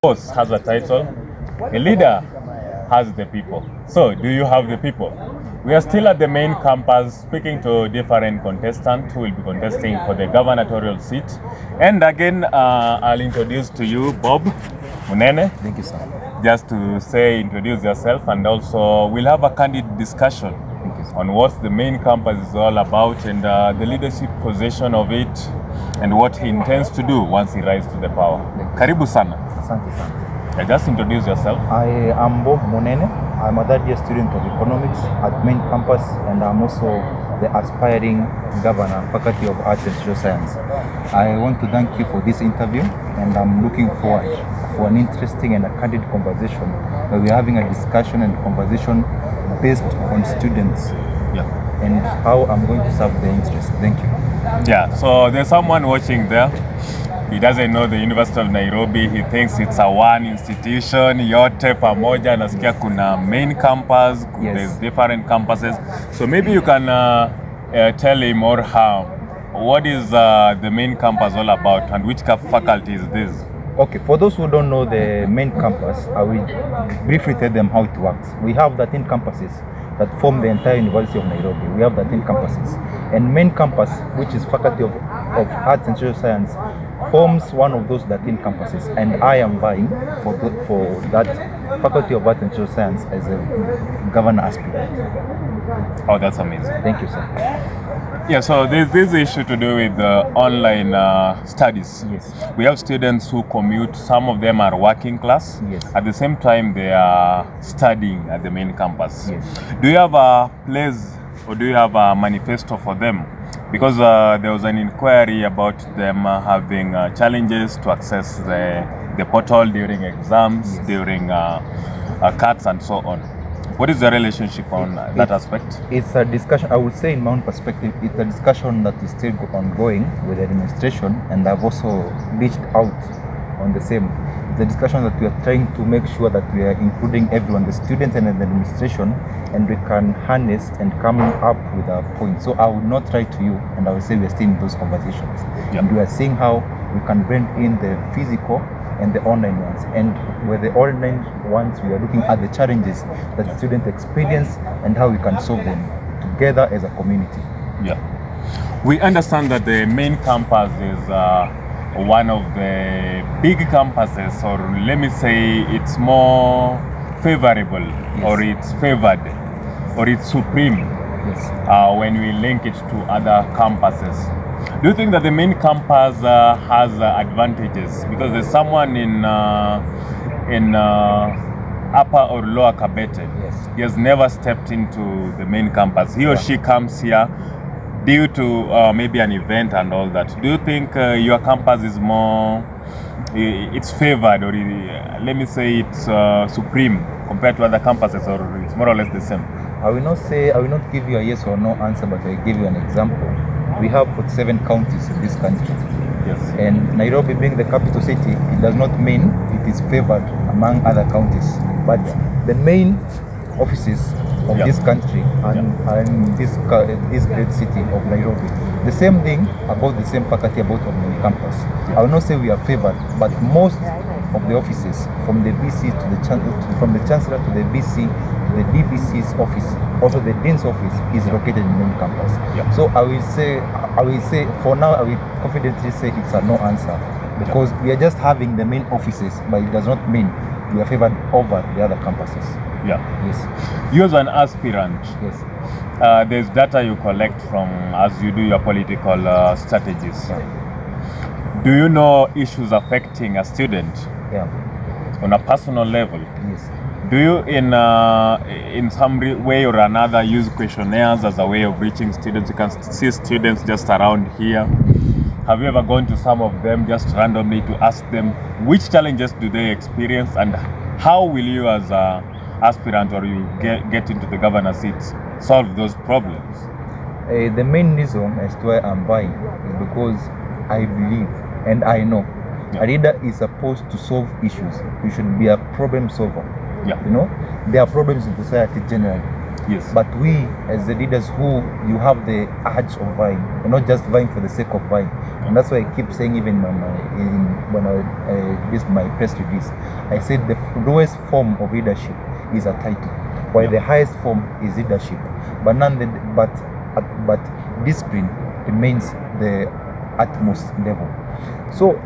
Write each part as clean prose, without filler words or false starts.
boss has a title, a leader has the people. So, do you have the people? We are still at the main campus speaking to different contestants who will be contesting for the gubernatorial seat. And again, I'll introduce to you Bob Munene. Thank you, sir. Just to say, introduce yourself, and also we'll have a candid discussion on what the main campus is all about and the leadership position of it and what he intends to do once he rises to the power. Karibu sana. Asante sana. Just introduce yourself. I am Bob Munene. I'm a third year student of economics at main campus, and I'm also the aspiring governor, Faculty of Arts and Social Science. I want to thank you for this interview, and I'm looking forward for an interesting and a candid conversation where we're having a discussion and conversation based on students and how I'm going to serve their interests. Thank you. Yeah, so there's someone watching there. He doesn't know the University of Nairobi. He thinks it's a one institution, yote pamoja. Nasikia kuna main campus, there's different campuses. So maybe you can tell him or her, what is the main campus all about and which faculty is this? Okay, for those who don't know the main campus, I will briefly tell them how it works. We have 13 campuses that form the entire University of Nairobi. We have 13 campuses. And main campus, which is Faculty of Arts and Social Science, forms one of those 13 campuses. And I am vying for that Faculty of Arts and Social Science as a governor aspirant. Oh, that's amazing. Thank you, sir. Yeah, so there's this issue to do with online studies. Yes. We have students who commute. Some of them are working class. Yes. At the same time, they are studying at the main campus. Yes. Do you have a place or do you have a manifesto for them? Because there was an inquiry about them having challenges to access the portal during exams, during cuts and so on. What is the relationship on that aspect? It's a discussion, I would say in my own perspective, it's a discussion that is still ongoing with the administration, and I've also reached out on the same. It's a discussion that we are trying to make sure that we are including everyone, the students and the administration, and we can harness and come up with a point. So I will not write to you, and I will say we are still in those conversations. And we are seeing how we can blend in the physical and the online ones. And with the online ones, we are looking at the challenges that students experience and how we can solve them together as a community. Yeah. We understand that the main campus is one of the big campuses, or let me say it's more favorable, or it's favored, or it's supreme when we link it to other campuses. Do you think that the main campus has advantages? Because there's someone in upper or lower Kabete. He has never stepped into the main campus. He or she comes here due to maybe an event and all that. Do you think your campus is more, it's favored, or let me say it's supreme compared to other campuses, or it's more or less the same? I will not give you a yes or no answer, but I'll give you an example. We have 47 counties in this country. Yes. And Nairobi being the capital city, it does not mean it is favored among other counties. But the main offices of this country are in this great city of Nairobi. The same thing about the same faculty about on the campus. I will not say we are favored, but most of the offices, from the VC to the from the chancellor to the VC, the DVC's office, also the dean's office is located in the main campus. So I will say for now, I will confidently say it's a no answer, because we are just having the main offices, but it does not mean we are favored over the other campuses. Yes. You as an aspirant, there's data you collect from as you do your political strategies. Do you know issues affecting a student on a personal level? Yes. Do you in some way or another use questionnaires as a way of reaching students? You can see students just around here. Have you ever gone to some of them just randomly to ask them which challenges do they experience, and how will you as a aspirant, or you get into the governor's seat, solve those problems? The main reason as to why I'm vying is because I believe and I know a leader is supposed to solve issues. You should be a problem solver. You know, there are problems in society generally. Yes. But we, as the leaders who you have the urge of vying, and not just vying for the sake of vying. And that's why I keep saying, even when I did my press release, I said the lowest form of leadership is a title, while the highest form is leadership. But but discipline remains the utmost level. So,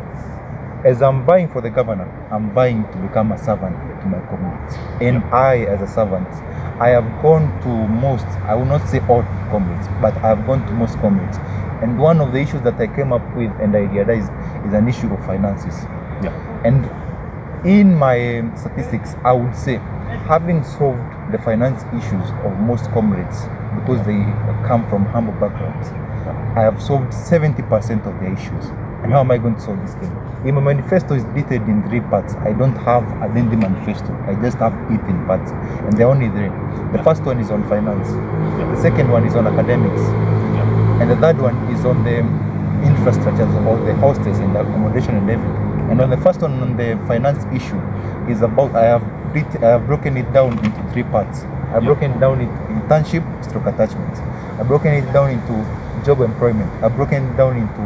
as I'm vying for the governor, I'm vying to become a servant to my community. And I, as a servant, I have gone to most, I will not say all communities, but I have gone to most communities. And one of the issues that I came up with and I realized is an issue of finances. Yeah. And in my statistics, I would say, having solved the finance issues of most comrades, because they come from humble backgrounds, I have solved 70% of their issues. And how am I going to solve this thing? In my manifesto is detailed in 3 parts. I don't have a lengthy manifesto. I just have it in parts. And there are only 3. The first one is on finance. The second one is on academics. And the third one is on the infrastructure of the hostels and the accommodation and everything. And on the first one, on the finance issue, is about, I have broken it down into 3 parts. I've broken it down into internship stroke attachments. I've broken it down into job employment. I've broken it down into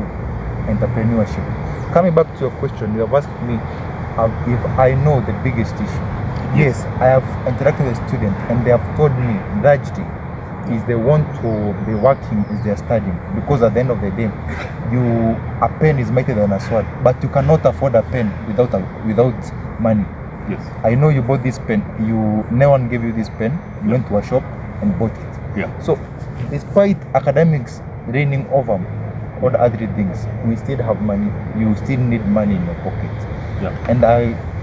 entrepreneurship. Coming back to your question, you have asked me if I know the biggest issue. Yes, I have interacted with students and they have told me largely is they want to be working is they are studying, because at the end of the day, a pen is mightier than a sword, but you cannot afford a pen without money. Yes. I know you bought this pen. No one gave you this pen. You went to a shop and bought it. Yeah. So, despite academics reigning over all the other things, we still have money. You still need money in your pocket. Yeah. And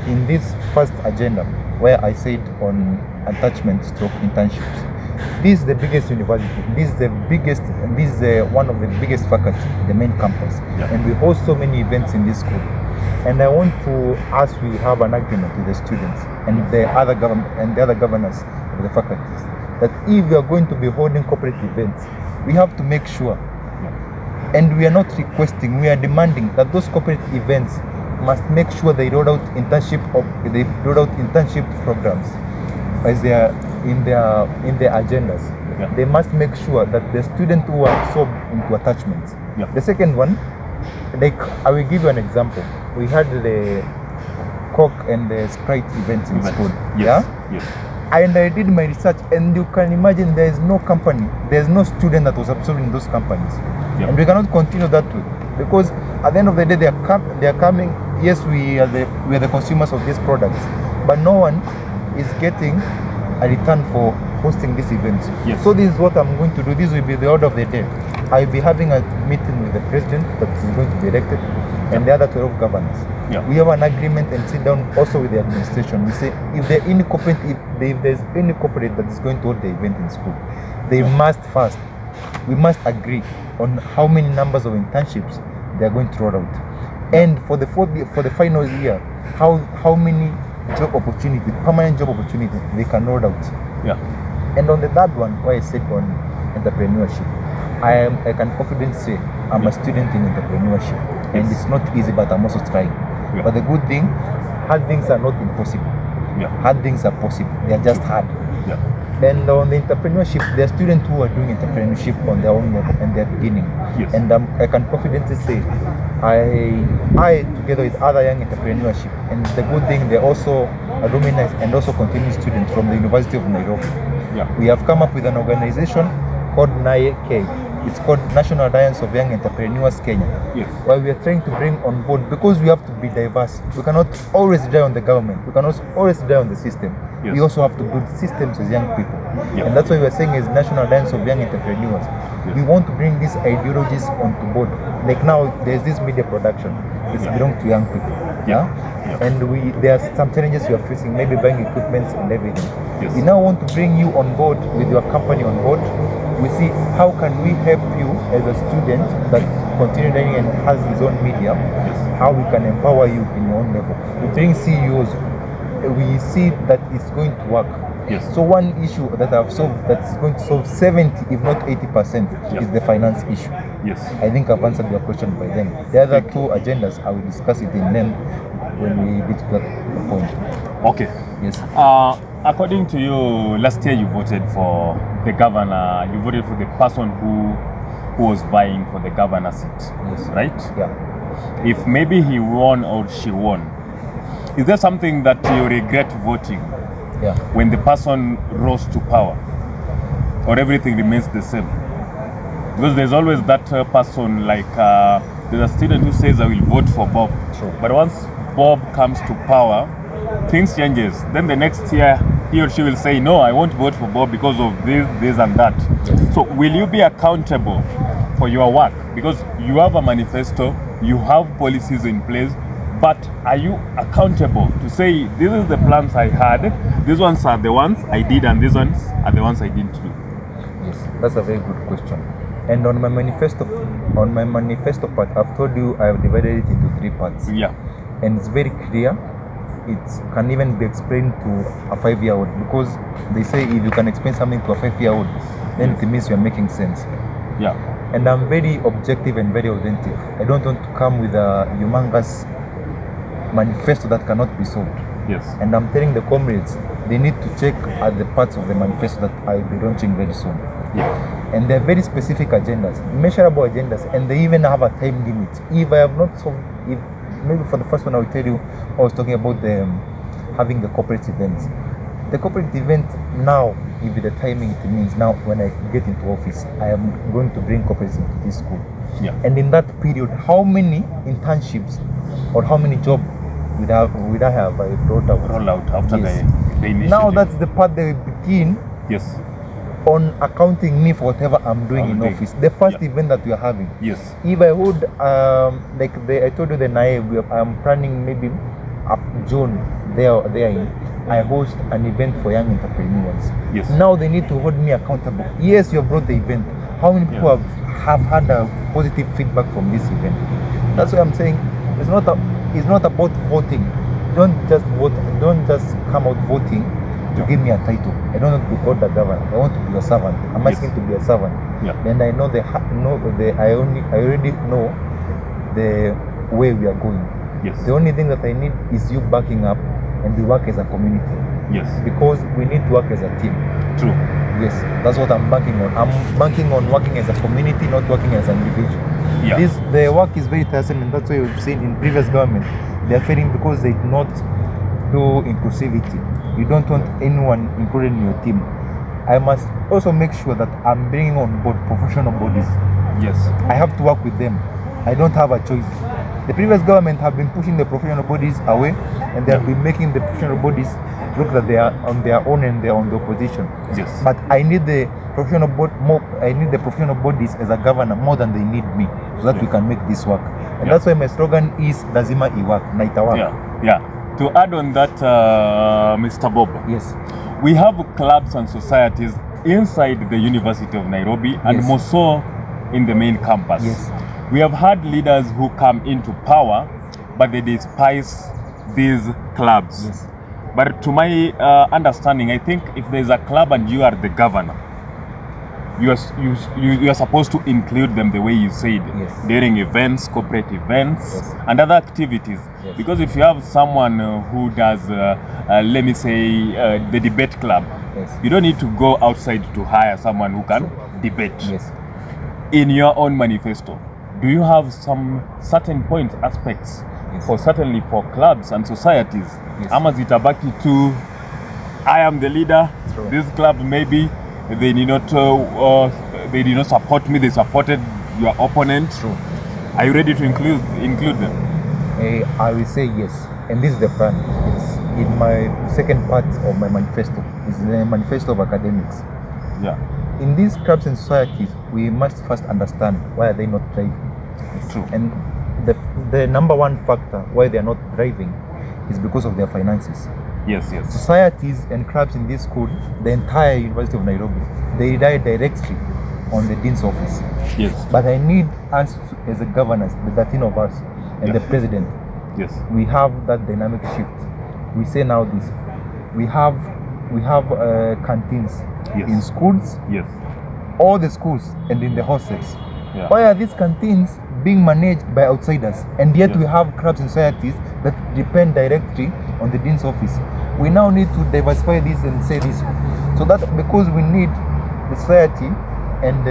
in this first agenda, where I said on attachment stroke internships, this is the biggest university. This is one of the biggest faculty, the main campus. Yeah. And we host so many events in this school. And I want to ask, we have an agreement with the students and the other governors of the faculties, that if we are going to be holding corporate events, we have to make sure, and we are not requesting, we are demanding that those corporate events must make sure they roll out internship programs as they are in their agendas. Yeah. They must make sure that the students who are absorbed into attachments. Yeah. The second one, like, I will give you an example. We had the Coke and the Sprite events in school. Yes. Yeah? Yes. And I did my research, and you can imagine there is no company, there is no student that was absorbed in those companies. Yep. And we cannot continue that way, because at the end of the day, they are coming. Yes, we are the consumers of these products, but no one is getting a return for hosting these events. Yes. So this is what I'm going to do. This will be the order of the day. I'll be having a meeting with the president that is going to be elected, and the other 12 governors. Yeah. We have an agreement and sit down also with the administration. We say, if there's any corporate that is going to hold the event in school, they must first, we must agree on how many numbers of internships they are going to roll out, and for the final year, how many job opportunities, permanent job opportunities they can roll out. Yeah. And on the third one, where I said on entrepreneurship, I can confidently say I'm a student in entrepreneurship, and it's not easy, but I'm also trying. Yeah. But the good thing, hard things are not impossible. Yeah. Hard things are possible. They are just hard. Yeah. And on the entrepreneurship, there are students who are doing entrepreneurship on their own level and they're beginning. Yes. And I can confidently say, I together with other young entrepreneurship, and the good thing, they're also alumni and also continuing students from the University of Nairobi. Yeah. We have come up with an organization called NAIK. It's called National Alliance of Young Entrepreneurs Kenya. Yes. Where we are trying to bring on board, because we have to be diverse. We cannot always rely on the government. We cannot always rely on the system. Yes. We also have to build systems as young people. Yeah. And that's why we are saying as National Alliance of Young Entrepreneurs. Yes. We want to bring these ideologies onto board. Like now, there's this media production. It's belongs to young people. Yeah. Yeah. And there are some challenges we are facing, maybe buying equipment and everything. Yes. We now want to bring you on board with your company on board. We see how can we help you as a student that continue learning and has his own media, how we can empower you in your own level. We bring CEOs. We see that it's going to work. Yes. So one issue that I've solved that is going to solve 70, if not 80%, is the finance issue. Yes. I think I've answered your question by then. The other two agendas, I will discuss it in them when we reach that point. Okay. Yes. according to you, last year you voted for the governor. You voted for the person who was vying for the governor seat, Yes. right? Yeah. If maybe he won or she won, is there something that you regret voting Yeah. when the person rose to power, or everything remains the same? Because there's always that person, like there's a student who says, I will vote for Bob. True. But once Bob comes to power, things changes. Then the next year, he or she will say, no, I won't vote for Bob because of this and that. Yes. So will you be accountable for your work? Because you have a manifesto, you have policies in place, but are you accountable to say, this is the plans I had, these ones are the ones I did, and these ones are the ones I didn't do? Yes, that's a very good question. And on my manifesto part, I've told you I've divided it into 3 parts. Yeah. And it's very clear. It can even be explained to a 5-year-old, because they say if you can explain something to a 5-year-old, then it means you're making sense. Yeah. And I'm very objective and very authentic. I don't want to come with a humongous manifesto that cannot be solved. Yes. And I'm telling the comrades, they need to check at the parts of the manifesto that I'll be launching very soon. Yeah. And they're very specific agendas, measurable agendas, and they even have a time limit. If I have not solved, if maybe for the first one I will tell you, I was talking about having the corporate events. The corporate event now, if the timing, it means now when I get into office, I am going to bring corporates into this school. Yeah. And in that period, how many internships or how many jobs would I have brought out? Roll out after Yes. the initiative. Now that's the part they begin Yes. on accounting me for whatever I'm doing in office. The first event that we are having. Yes. If I would, I told you the Nairobi, I'm planning maybe up June there I host an event for young entrepreneurs. Yes. Now they need to hold me accountable. Yes, you have brought the event. How many people have had a positive feedback from this event? That's why I'm saying it's not about voting. Don't just vote. Don't just come out voting to give me a title. I don't want to be called a governor. I want to be a servant. I'm asking to be a servant. Yeah. And I know I already know the way we are going. Yes. The only thing that I need is you backing up, and we work as a community. Yes. Because we need to work as a team. True. Yes, that's what I'm banking on. I'm banking on working as a community, not working as an individual. Yeah. The work is very tiresome, and that's why we've seen in previous government they are failing because they do not do inclusivity. You don't want anyone included in your team. I must also make sure that I'm bringing on board professional bodies. Yes. I have to work with them. I don't have a choice. The previous government have been pushing the professional bodies away, and they have been making the professional bodies look that they are on their own and they are on the opposition. Yes. But I need the professional professional bodies as a governor more than they need me, so that we can make this work. And that's why my slogan is lazima iwak na itawak. Yeah. To add on that, Mr. Bob. Yes. We have clubs and societies inside the University of Nairobi, and more so in the main campus. Yes. We have had leaders who come into power, but they despise these clubs. Yes. But to my understanding, I think if there's a club and you are the governor, you are supposed to include them the way you said, during events, corporate events, and other activities. Yes. Because if you have someone who does, let me say, the debate club, you don't need to go outside to hire someone who can debate. Yes. In your own manifesto, do you have some certain points, aspects, certainly for clubs and societies? Ama zitabaki to, I am the leader, this club maybe, they did not support me, they supported your opponent. True. Are you ready to include them? I will say yes, and this is the plan. It's in my second part of my manifesto. It's the manifesto of academics. Yeah. In these clubs and societies, we must first understand why are they not thriving. It's true. And the number one factor why they are not thriving is because of their finances. Yes. Societies and clubs in this school, the entire University of Nairobi, they rely directly on the dean's office. Yes. But I need us as the governors, the 13 of us, and the president. Yes. We have that dynamic shift. We say now this. We have canteens in schools. Yes. All the schools and in the hostels. Yeah. Why are these canteens being managed by outsiders? And yet we have clubs and societies that depend directly on the dean's office. we now need to diversify this and say this. So that because we need the society and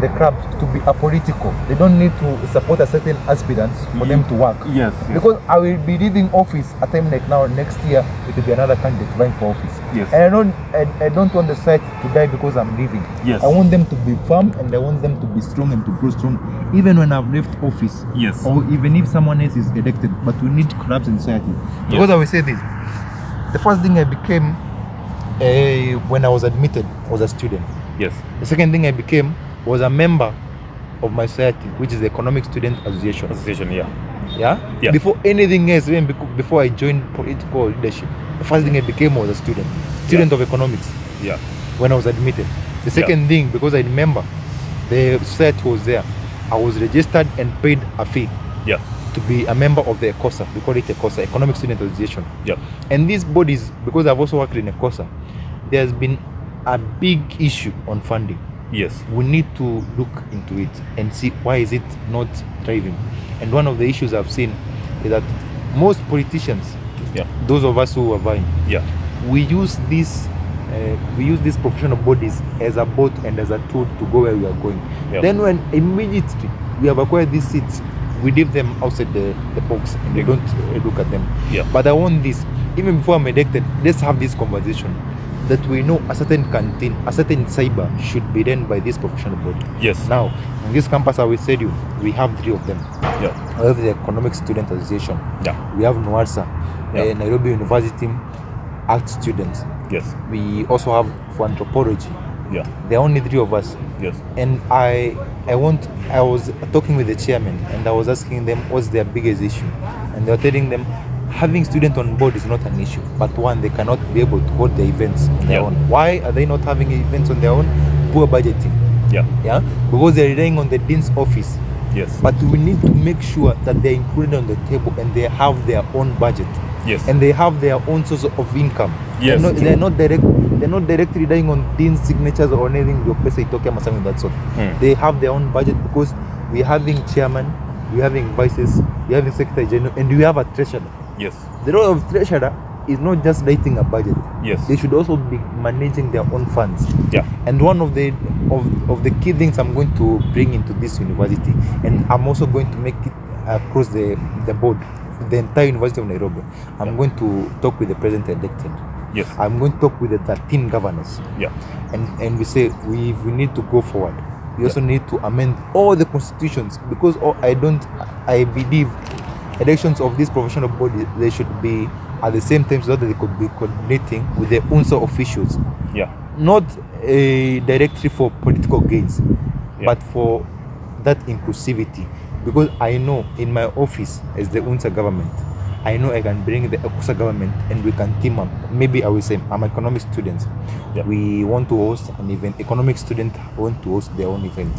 the clubs to be apolitical. They don't need to support a certain aspirants for them to work. Yes. Because I will be leaving office at time like now, next year it will be another candidate vying for office. Yes. And I don't want the society to die because I'm leaving. Yes. I want them to be firm and I want them to be strong and to grow strong even when I've left office. Yes. Or even if someone else is elected. But we need clubs in society. Because I will say this. The first thing I became when I was admitted was a student. Yes. The second thing I became was a member of my society, which is the Economic Student Association. Yeah? Before anything else, even before I joined political leadership, the first thing I became was a student of economics. Yeah. When I was admitted. The second thing, because I remember the society was there, I was registered and paid a fee. Yeah. To be a member of the ECOSA. We call it ECOSA, Economic Student Association. Yeah. And these bodies, because I've also worked in ECOSA, there's been a big issue on funding. Yes. We need to look into it and see why is it not thriving. And one of the issues I've seen is that most politicians, those of us who are vying, we use these professional bodies as a boat and as a tool to go where we are going. Then when immediately we have acquired these seats, we leave them outside the box and they don't look at them. But I want this, even before I'm elected, let's have this conversation that we know a certain canteen, a certain cyber should be done by this professional body. Yes. Now, in this campus, I will say you, we have 3 of them. We have the Economic Student Association. We have UNSA, Nairobi University art students. Yes. We also have for anthropology. There are only 3 of us. Yes. And I was talking with the chairman and I was asking them what's their biggest issue. And they were telling them having students on board is not an issue, but one, they cannot be able to hold the events on their own. Why are they not having events on their own? Poor budgeting. Because they're relying on the dean's office. Yes. But we need to make sure that they're included on the table and they have their own budget. Yes. And they have their own source of income. Yes. They're not directly relying on dean's signatures or anything. Something that sort. They have their own budget because we're having chairman, we're having vices, we're having secretary general, and we have a treasurer. Yes. The role of treasurer is not just writing a budget. Yes. They should also be managing their own funds. And one of the key things I'm going to bring into this university, and I'm also going to make it across the board, the entire University of Nairobi. I'm going to talk with the president elected. Yes. I'm going to talk with the 13 governors. And we say we need to go forward. We also need to amend all the constitutions because I believe elections of this professional body, they should be at the same time so that they could be coordinating with the UNSA officials. Not directly for political gains, but for that inclusivity. Because I know in my office as the UNSA government, I know I can bring the ECOSA government and we can team up. Maybe I will say I'm economic students. We want to host an event. Economic students want to host their own event.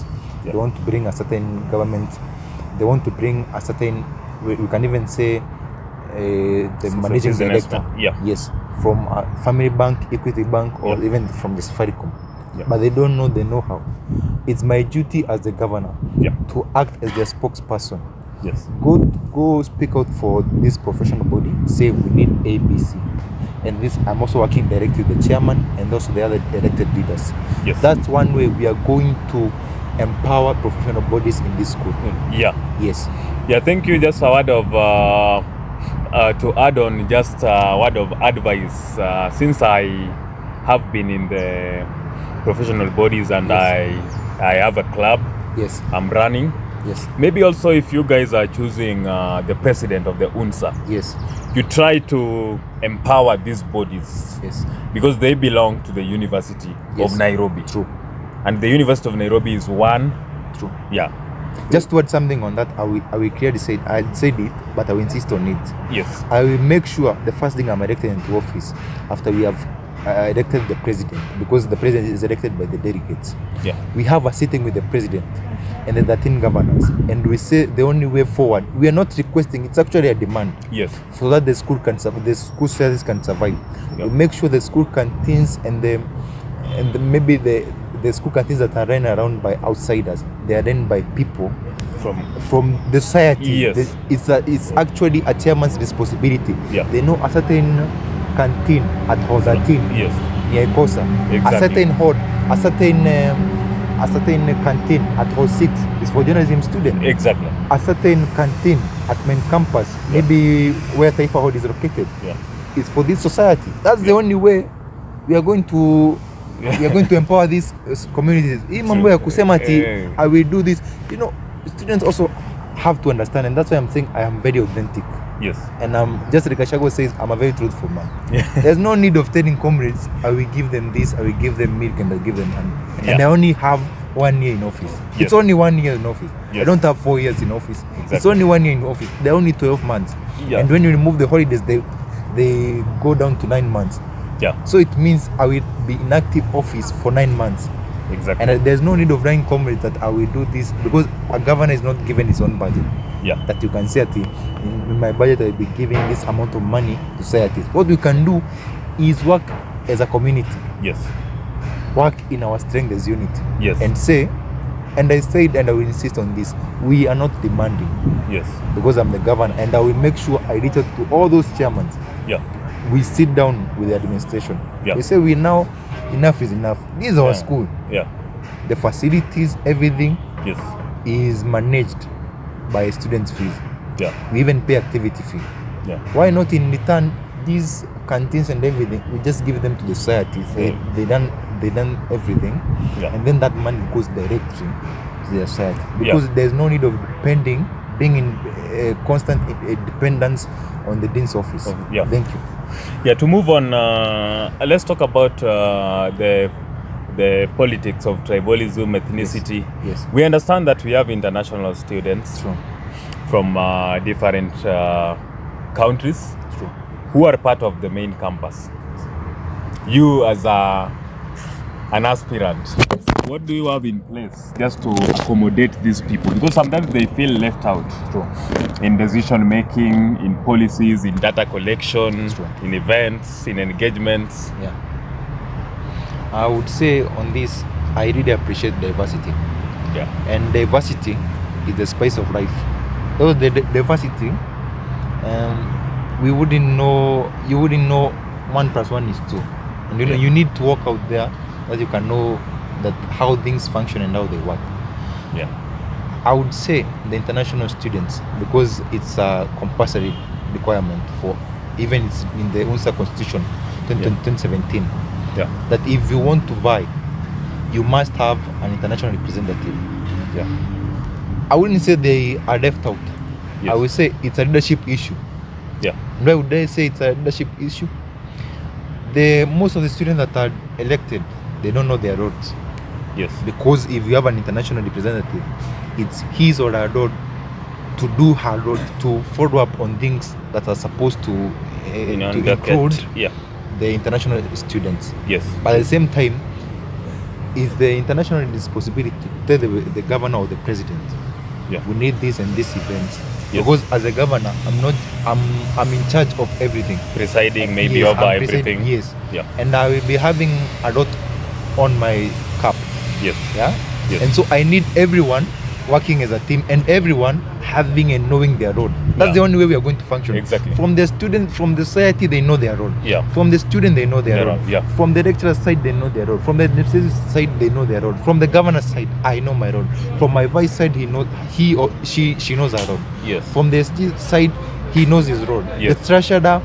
They want to bring a certain government. They want to bring a certain, we can even say the managing director. Yes, from a family bank, equity bank, or even from the Safaricom. But they don't know the know-how. It's my duty as the governor to act as their spokesperson. Yes. Go speak out for this professional body. Say we need ABC, and this I'm also working directly with the chairman and also the other elected leaders. Yes. That's one way we are going to empower professional bodies in this school. Yes. Thank you. Just a word of to add on, just a word of advice. Since I have been in the professional bodies and I have a club. Yes. I'm running. Yes. Maybe also if you guys are choosing the president of the UNSA, yes, you try to empower these bodies. Yes. Because they belong to the University of Nairobi. True. And the University of Nairobi is one. True. Just to add something on that, I will clearly say it. I said it, but I will insist on it. Yes. I will make sure the first thing I'm elected into office after we have elected the president, because the president is elected by the delegates. We have a sitting with the president and the 13 governors, and we say the only way forward. We are not requesting; it's actually a demand. Yes. So that the school can survive, the school service can survive. We make sure the school canteens and maybe the school canteens that are run around by outsiders, they are run by people from the society. Yes. It's actually a chairman's responsibility. Yeah. They know a certain canteen at hall 13 Yes. near Kosa. Exactly. A certain canteen at hall 6 is for journalism students. Exactly. A certain canteen at main campus, maybe where Taifa Hall is located, is for this society. That's the only way we are going to empower these communities. Hii mambo ya kusema ati I will do this. You know, students also have to understand, and that's why I'm saying I am very authentic. Yes. And just like Ashago says, I'm a very truthful man. There's no need of telling comrades, I will give them this, I will give them milk, and I give them honey. And I only have 1 year in office. Yes. It's only 1 year in office. Yes. I don't have 4 years in office. Exactly. It's only 1 year in office. They're only 12 months. And when you remove the holidays, they go down to 9 months. So it means I will be in active office for 9 months. Exactly. And there's no need of writing comrades that I will do this, because a governor is not given his own budget. That you can say that in my budget I will be giving this amount of money to societies. What we can do is work as a community. Work in our strength as unity. And say, and I said, and I will insist on this, we are not demanding. Because I'm the governor, and I will make sure I reach out to all those chairmen. We sit down with the administration. We say, enough is enough. This is our school. The facilities, everything is managed by students' fees. We even pay activity fee. Why not in return these canteens and everything, we just give them to the society. They done everything, and then that money goes directly to the society, because there's no need of being in constant dependence on the dean's office. Thank you. To move on, let's talk about the politics of tribalism, ethnicity. We understand that we have international students from different countries who are part of the main campus. You as an aspirant, what do you have in place just to accommodate these people? Because sometimes they feel left out in decision making, in policies, in data collection, in events, in engagements. I would say on this, I really appreciate diversity. And diversity is the spice of life. Without the diversity, you wouldn't know 1 + 1 is 2. And you need to walk out there that you can know that how things function and how they work. I would say the international students, because it's a compulsory requirement for, even it's in the UNSA constitution 2017, that if you want to vie, you must have an international representative. I wouldn't say they are left out. I would say it's a leadership issue. Why would I say it's a leadership issue? Most of the students that are elected, they don't know their roles. Because if you have an international representative, it's his or her role to do her role, to follow up on things that are supposed to include the international students. But at the same time, it's the international responsibility to tell the governor or the president, we need this and this events. Because as a governor, I'm in charge of everything. Presiding maybe over everything. And I will be having a lot on my cup. And so I need everyone working as a team, and everyone having and knowing their role. That's the only way we are going to function. From the student, from the society, they know their role. From the student, they know their role. From the lecturer side, they know their role. From the administrative side, they know their role. From the governor's side, I know my role. From my vice side, he or she knows her role. From the SG side, he knows his role. The treasurer,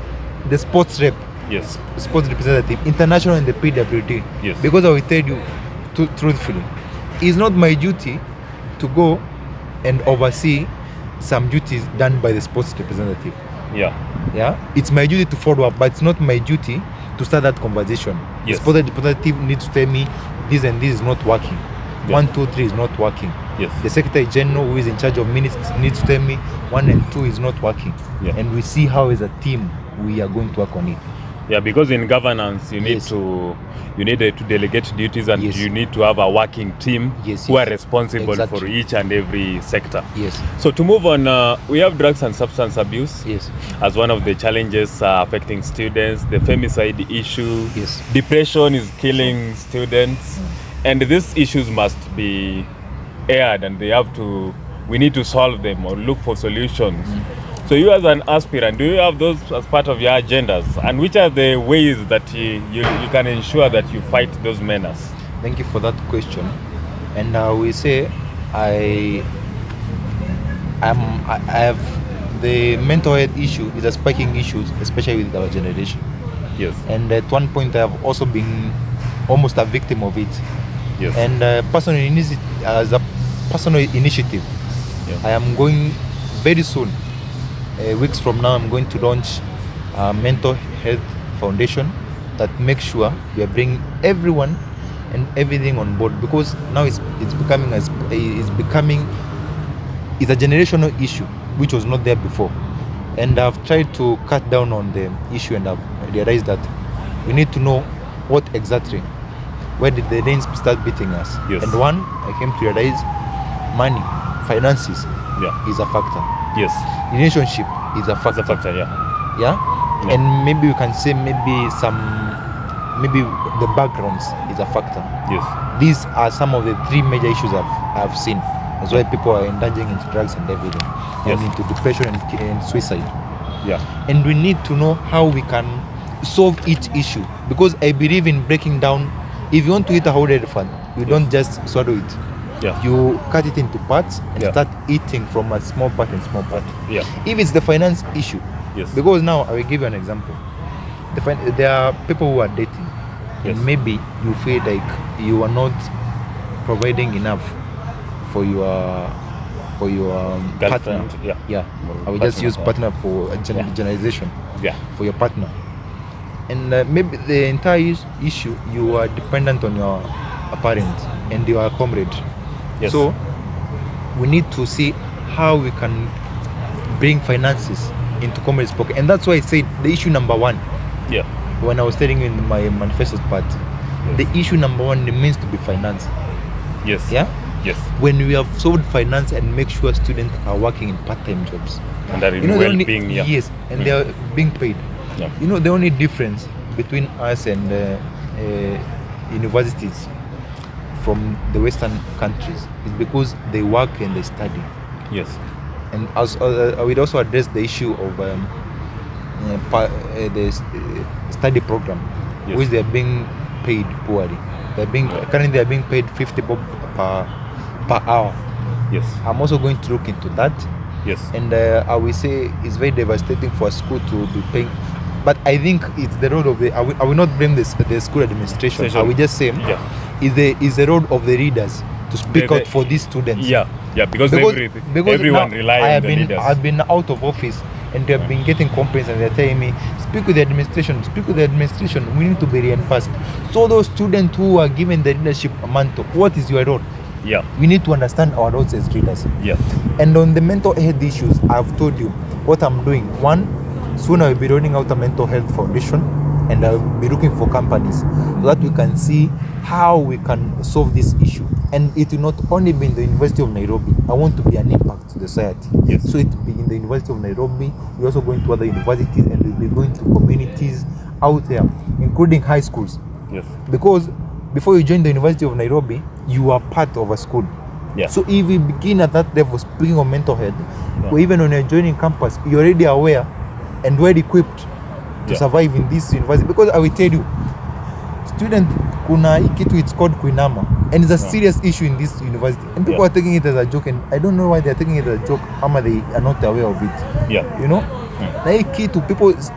the sports rep, sports representative, international, and the PWD. Because I will tell you truthfully, it's not my duty to go and oversee some duties done by the sports representative. It's my duty to follow up, but it's not my duty to start that conversation. The sports representative needs to tell me this and this is not working. 1, 2, 3 is not working. The Secretary General, who is in charge of minutes, needs to tell me 1 and 2 is not working. And we see how as a team we are going to work on it. Because in governance you need to delegate duties, and you need to have a working team who are responsible for each and every sector. So to move on, we have drugs and substance abuse as one of the challenges affecting students. The femicide issue, depression is killing students, and these issues must be aired, and we need to solve them or look for solutions. So you as an aspirant, do you have those as part of your agendas? And which are the ways that you can ensure that you fight those menace? Thank you for that question. And we say I have the mental health issue is a spiking issue, especially with our generation. Yes. And at one point I have also been almost a victim of it. Yes. And as a personal initiative, Yeah. I am going very soon, weeks from now, I'm going to launch a mental health foundation that makes sure we are bringing everyone and everything on board, because now it's becoming a generational issue which was not there before. And I've tried to cut down on the issue, and I've realized that we need to know what exactly, where did the rains start beating us. Yes. And one, I came to realize finances is a factor. Yes. Relationship is a factor. It's a factor, Yeah? Yeah. And maybe you can say maybe the backgrounds is a factor. Yes. These are some of the three major issues I've seen. That's why people are indulging into drugs and everything, Yes. and into depression and suicide. Yeah. And we need to know how we can solve each issue, because I believe in breaking down. If you want to eat a whole elephant, you don't just swallow it. Yeah. You cut it into parts and Yeah. start eating from a small part and small part. Yeah. If it's the finance issue, Yes. because now I will give you an example. There are people who are dating, Yes. and maybe you feel like you are not providing enough for your partner. Girlfriend, yeah. Yeah, Or I will just partner, use yeah. partner for a Yeah. generalization. Yeah. For your partner, and maybe the entire issue, you are dependent on your parent and your comrade. Yes. So we need to see how we can bring finances into comrade's pocket, and that's why I said the issue number one, Yeah. when I was telling you in my manifesto part, Yes. the issue number one remains to be finance. Yes. Yeah, Yes. when we have solved finance and make sure students are working in part-time jobs, And that is the only, well-being. Yeah. yes, and they are being paid. Yeah. The only difference between us and universities from the Western countries is because they work and they study. Yes. And I would also address the issue of the study program, Yes. which they are being paid poorly. Currently they are being paid 50 bob per hour. Yes. I'm also going to look into that. Yes. And I will say it's very devastating for a school to be paying. But I think it's the role of I will not blame the school administration. I will just say it's the role of the leaders to speak out for these students. Yeah. Yeah. Because everyone relies on the leaders. I've been out of office, and they have been getting complaints, and they're telling me, speak with the administration, we need to be reinforced. So those students who are given the leadership mantle, what is your role? Yeah. We need to understand our roles as leaders. Yeah. And on the mental health issues, I've told you what I'm doing. One, soon I will be rolling out a mental health foundation, and I will be looking for companies so that we can see how we can solve this issue. And it will not only be in the University of Nairobi. I want to be an impact to the society. Yes. So it will be in the University of Nairobi. We're also going to other universities, and we'll be going to communities out there, including high schools. Yes. Because before you join the University of Nairobi, you are part of a school. Yeah. So if we begin at that level, speaking of mental health, or even when you're joining campus, you're already aware and well equipped to survive in this university. Because I will tell you, student, kuna ikitu, it's called kuinama, and it's a serious issue in this university, and people are taking it as a joke, and I don't know why they're taking it as a joke, ama they are not aware of it. Yeah. Na hii kitu,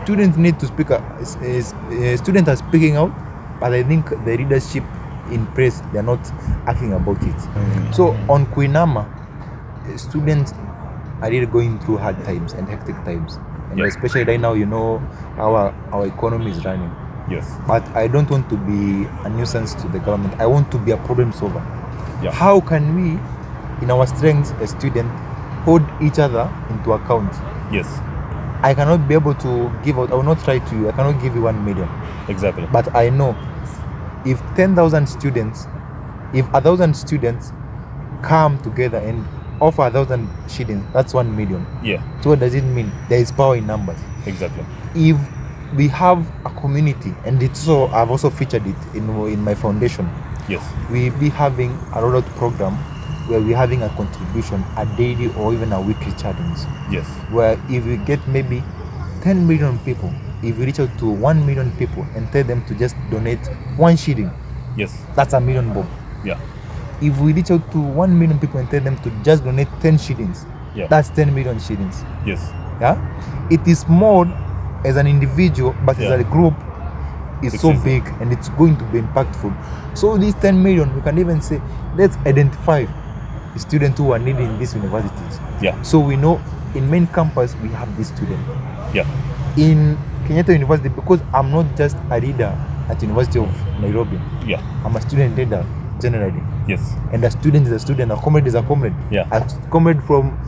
students need to speak up. Students are speaking out, but I think the leadership in place, they're not acting about it. So on Kuinama, students are really going through hard times and hectic times, and especially right now, how our economy is running. Yes. But I don't want to be a nuisance to the government. I want to be a problem solver. Yeah. How can we, in our strengths as students, hold each other into account? Yes. I cannot be able to give out. I will not try to. I cannot give you 1 million. Exactly. But I know if 10,000 students, if 1,000 students come together and offer 1,000 shillings, that's 1 million. Yeah. So what does it mean? There is power in numbers. Exactly. If we have a community, and I've also featured it in my foundation. Yes. We be having a rollout program where we're having a contribution, a daily or even a weekly challenge. Yes. Where if we get maybe 10 million people, if we reach out to 1 million people and tell them to just donate 1 shilling, Yes. that's a million bob. Yeah. If we reach out to 1 million people and tell them to just donate 10 shillings, Yeah. that's 10 million shillings. Yes. Yeah, it is more as an individual, but Yeah. as a group, it's so easy. big and it's going to be impactful. So these 10 million, we can even say, let's identify the students who are needed in these universities. Yeah. So we know in main campus we have this student. Yeah. In Kenyatta University, because I'm not just a leader at University of Nairobi, Yeah. I'm a student leader generally. Yes. And a student is a student, a comrade is a comrade. Yeah. A comrade from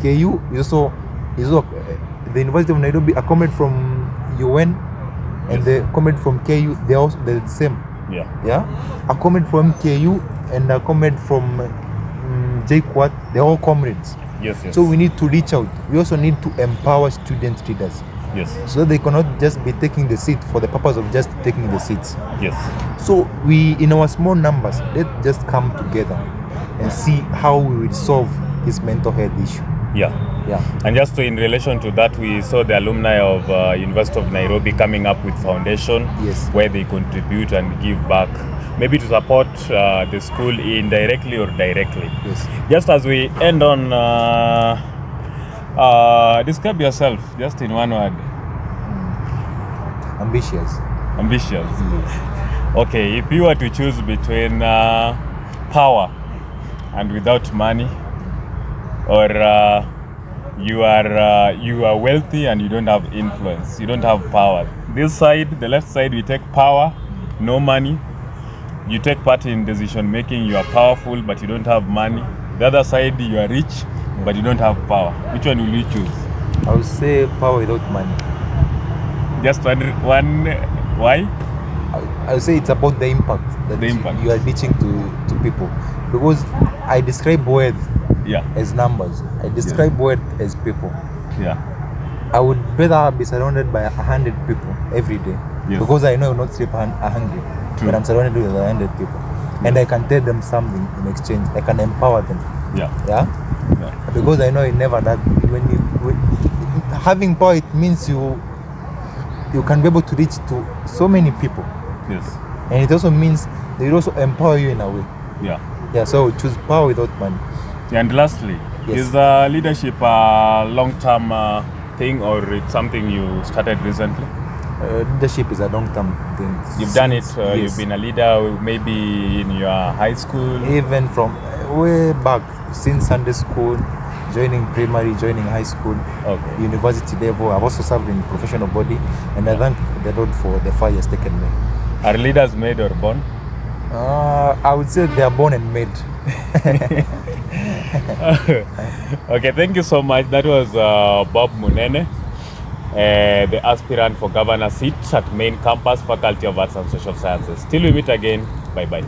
KU is also the University of Nairobi, a comrade from UN, and Yes. the comrade from KU, they're the same. Yeah. Yeah, a comrade from KU and a comrade from JQuat, they're all comrades. Yes. Yes. So we need to reach out. We also need to empower student leaders, Yes. so they cannot just be taking the seat for the purpose of just taking the seats. Yes. So we, in our small numbers, let's just come together and see how we will solve this mental health issue. Yeah. Yeah. And just in relation to that, we saw the alumni of University of Nairobi coming up with foundation, Yes. where they contribute and give back, maybe to support the school indirectly or directly. Yes. Just as we end on, describe yourself just in one word. Ambitious. Ambitious. Okay, if you were to choose between power and without money, or you are wealthy and you don't have influence, you don't have power. This side, the left side, we take power, no money. You take part in decision making, you are powerful but you don't have money. The other side, you are rich but you don't have power. Which one will you choose? I would say power without money. Just one why? I would say it's about the impact that The impact. you are reaching to people. Because I describe wealth Yeah. as numbers. I describe wealth as people. Yeah. I would rather be surrounded by 100 people every day. Yes. Because I know I will not sleep hungry. True. But I'm surrounded with 100 people. And I can tell them something in exchange. I can empower them. Yeah. Yeah? Yeah. Because I know I never that having power, it means you can be able to reach to so many people. Yes. And it also means they will also empower you in a way. Yeah. Yeah, so I would choose power without money. And lastly, Yes. is leadership a long-term thing, or it's something you started recently? Leadership is a long-term thing. You've done it. Yes. You've been a leader maybe in your high school. Even from way back, since Sunday school, joining primary, joining high school, Okay. university level. I've also served in professional body, and I thank the Lord for the fire has taken me. Are leaders made or born? I would say they are born and made. Okay, thank you so much. That was Bob Munene, the aspirant for governor seat at main campus, Faculty of Arts and Social Sciences. Till we meet again, bye-bye.